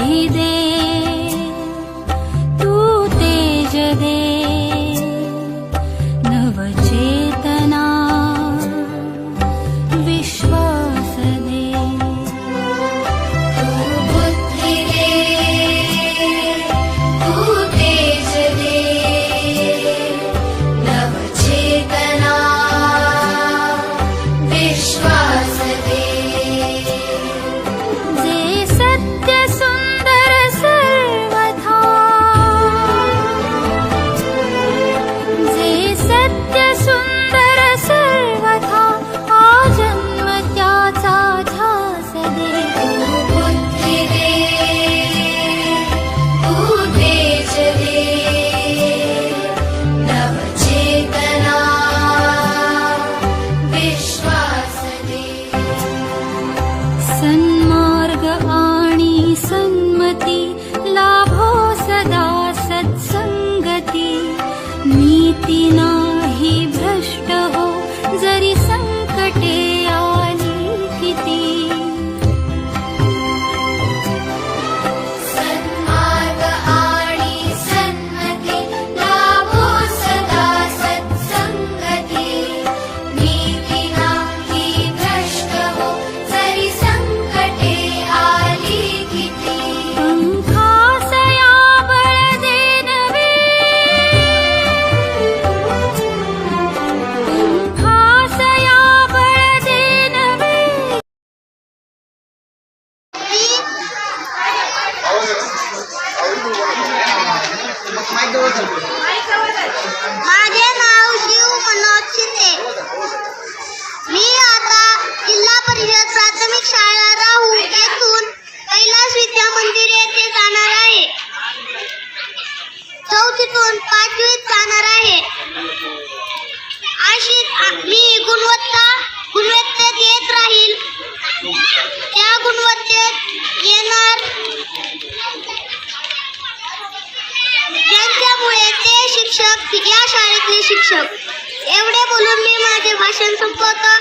ही दे, तू तेज दे, नवचेतना विश्वास दे, तू बुद्धी दे, तू तेज दे, नवचेतना विश्वास दे, जे सत्य सुंदर सर्वथा, जे सत्य सुंदर सर्वथा, आजन्म त्याचा ध्यास दे, तू बुद्धी दे, तू तेज दे, नवचेतना विश्वास दे, सन्मार्ग आणि सन्मती लाभो सदा सत्संगती, नीती नाही भ्रष्ट हो जरी संकटे आली किती, सन्मार्ग आणि सन्मती लाभो सदा सत्संगती, नीती नाही भ्रष्ट हो जरी संकटे आली किती, पंखासया बळ दे नवे, पंखासया बळ दे नवे, माझे नाव शिव मनोज शिंदे. मी आता जिल्हा परिषद प्राथमिक शाळा राहू येथून कैलास विद्या मंदिर येथे जाणार आहे. चौथीतून पाचवीत जाणार आहे. अशीच मी गुणवत्तेत येत राहील. त्या गुणवत्तेत येणार ज्यांच्यामुळे ते शिक्षक या शाळेतले शिक्षक. एवढे बोलून मी माझे भाषण संपवतो.